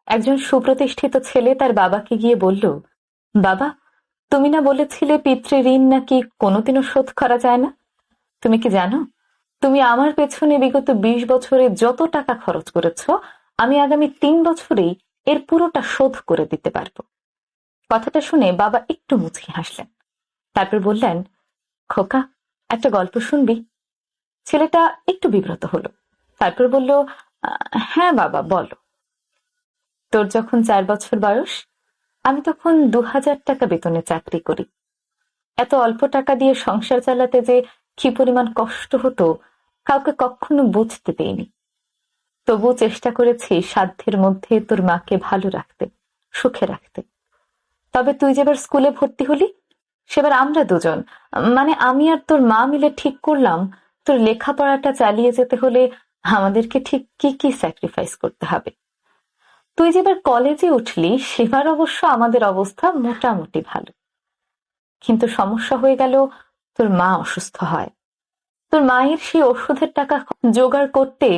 একজন সুপ্রতিষ্ঠিত ছেলে তার বাবাকে গিয়ে বলল, বাবা, তুমি না বলেছিলে পিতৃ ঋণ নাকি কোনোদিনও শোধ করা যায় না? তুমি কি জানো, তুমি আমার পেছনে বিগত 20 বছরে যত টাকা খরচ করেছ, আমি আগামী 3 বছরেই এর পুরোটা শোধ করে দিতে পারবো। কথাটা শুনে বাবা একটু মুচকি হাসলেন। তারপর বললেন, খোকা, একটা গল্প শুনবি? ছেলেটা একটু বিব্রত হলো। তারপর বলল, হ্যাঁ বাবা, বলো। তোর যখন 4 বছর বয়স, আমি তখন 2000 টাকা বেতনে চাকরি করি। এত অল্প টাকা দিয়ে সংসার চালাতে যে কি পরিমাণ কষ্ট হতো কাউকে কখনো বুঝতে দেইনি। তবু চেষ্টা করেছি সাধ্যের মধ্যে তোর মাকে ভালো রাখতে, সুখে রাখতে। তবে তুই যেবার স্কুলে ভর্তি হলি, সেবার আমরা দুজন, মানে আমি আর তোর মা মিলে ঠিক করলাম তোর লেখাপড়াটা চালিয়ে যেতে হলে আমাদেরকে ঠিক কি কি স্যাক্রিফাইস করতে হবে। তুই যেবার কলেজে উঠলি সেবার অবশ্য আমাদের অবস্থা মোটামুটি ভালো। কিন্তু সমস্যা হয়ে গেল, তোর মা অসুস্থ হয়। তোর মায়ের সেই ওষুধের টাকা জোগাড় করতে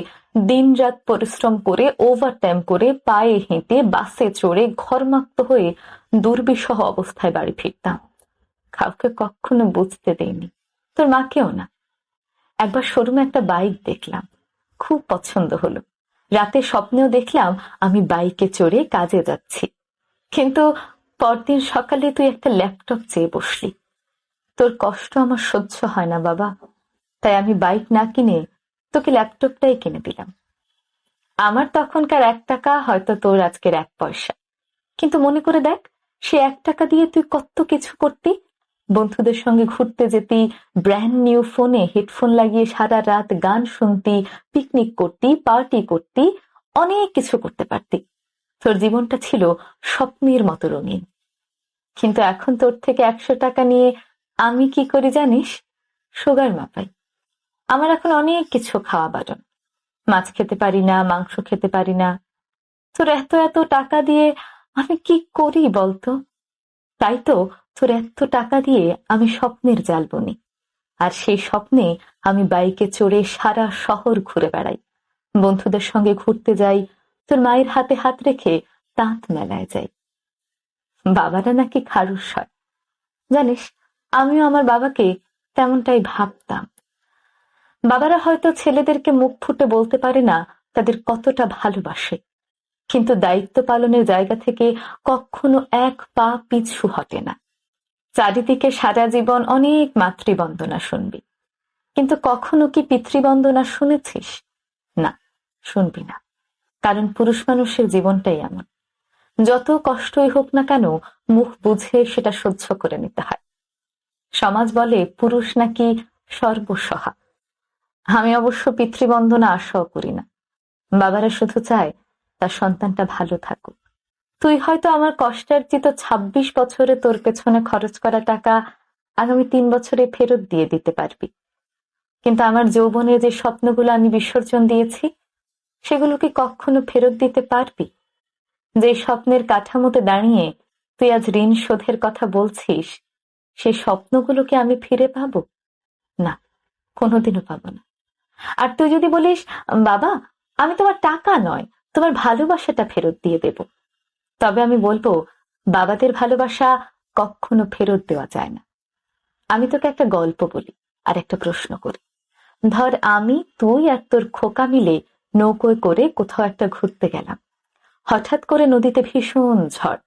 দিনরাত পরিশ্রম করে, ওভারটাইম করে, পায়ে হেঁটে, বাসে চড়ে, ঘরমাক্ত হয়ে দুর্বিষহ অবস্থায় বাড়ি ফিরতাম। কাউকে কখনো বুঝতে দেইনি, তোর মাকেও না। একবার শোরুমে একটা বাইক দেখলাম, খুব পছন্দ হলো। রাতে স্বপ্নেও দেখলাম আমি বাইকে চড়ে কাজে যাচ্ছি। কিন্তু পরদিন সকালে তুই একটা ল্যাপটপ চেয়ে বসলি। তোর কষ্ট আমার সহ্য হয় না বাবা, তাই আমি বাইক না কিনে তোকে ল্যাপটপটাই কিনে দিলাম। আমার তখনকার 1 টাকা হয়তো তোর আজকের 1 পয়সা। কিন্তু মনে করে দেখ, সে 1 টাকা দিয়ে তুই কত কিছু করতি। বন্ধুদের সঙ্গে ঘুরতে যেতি, ব্র্যান্ড নিউ ফোনে হেডফোন লাগিয়ে সারা রাত গান শুনতি, পিকনিক করতি, পার্টি করতি, অনেক কিছু করতে পারতি। তোর জীবনটা ছিল স্বপ্নের মতো রঙিন। কিন্তু এখন তোর থেকে 100 টাকা নিয়ে আমি কি করি জানিস? সুগার মাপাই। আমার এখন অনেক কিছু খাওয়া বারণ। মাছ খেতে পারি না, মাংস খেতে পারি না। তোর এত এত টাকা দিয়ে আমি কি করি বলতো? তাই তো তোর এত টাকা দিয়ে আমি স্বপ্নের জাল বুনি। আর সেই স্বপ্নে আমি বাইকে চড়ে সারা শহর ঘুরে বেড়াই, বন্ধুদের সঙ্গে ঘুরতে যাই, তোর মায়ের হাতে হাত রেখে তাঁত মেলায় যাই। বাবারা নাকি খারুস হয়। জানিস, আমিও আমার বাবাকে তেমনটাই ভাবতাম। বাবারা হয়তো ছেলেদেরকে মুখ ফুটে বলতে পারে না তাদের কতটা ভালোবাসে, কিন্তু দায়িত্ব পালনের জায়গা থেকে কখনো 1 পা পিছু হটে না। চারিদিকে সারা জীবন অনেক মাতৃবন্দনা শুনবি, কিন্তু কখনো কি পিতৃবন্দনা শুনেছিস? না, শুনবি না। কারণ পুরুষ মানুষের জীবনটাই এমন, যত কষ্টই হোক না কেন মুখ বুঝে সেটা সহ্য করে নিতে হয়। সমাজ বলে পুরুষ নাকি সর্বসহা। আমি অবশ্য পিতৃবন্দনা আশাও করি না। বাবারা শুধু চায় তার সন্তানটা ভালো থাকুক। তুই হয়তো আমার কষ্টার্জিত 26 বছরে তোর পেছনে খরচ করা টাকা আগামী 3 বছরে ফেরত দিয়ে দিতে পারবি। কিন্তু আমার যৌবনের যে স্বপ্নগুলো আমি বিসর্জন দিয়েছি, সেগুলো কি কখনো ফেরত দিতে পারবি? যে স্বপ্নের কাঠামোতে দাঁড়িয়ে তুই আজ ঋণ শোধের কথা বলছিস, সেই স্বপ্নগুলোকে আমি ফিরে পাবো? না, কোনোদিনও পাবো না। আর তুই যদি বলিস, বাবা, আমি তোমার টাকা নয়, তোমার ভালোবাসাটা ফেরত দিয়ে দেব, তবে আমি বলবো, বাবাদের ভালোবাসা কখনো ফেরত দেওয়া যায় না। আমি তোকে একটা গল্প বলি আর একটা প্রশ্ন করি। ধর আমি, তুই আর তোর খোকা মিলে নৌকোয় করে কোথাও একটা ঘুরতে গেলাম। হঠাৎ করে নদীতে ভীষণ ঝড়,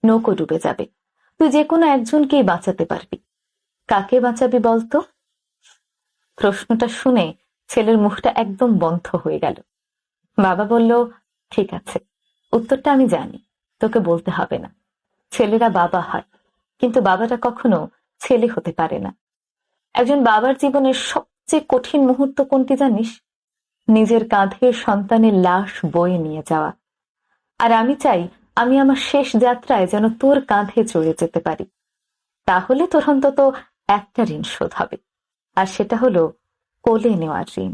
নৌকো ডুবে যাবে। তুই যে কোনো একজনকেই বাঁচাতে পারবি। কাকে বাঁচাবি বলতো? প্রশ্নটা শুনে ছেলের মুখটা একদম বন্ধ হয়ে গেল। বাবা বলল, ঠিক আছে, উত্তরটা আমি জানি, তোকে বলতে হবে না। ছেলেরা বাবা হয়, কিন্তু বাবারা কখনো ছেলে হতে পারে না। একজন বাবার জীবনের সবচেয়ে কঠিন মুহূর্ত কোনটি জানিস? নিজের কাঁধে সন্তানের লাশ বয়ে নিয়ে যাওয়া। আর আমি চাই আমি আমার শেষ যাত্রায় যেন তোর কাঁধে চড়ে যেতে পারি। তাহলে তোর অন্তত একটা ঋণ শোধ হবে, আর সেটা হলো কোলে নেওয়ার ঋণ।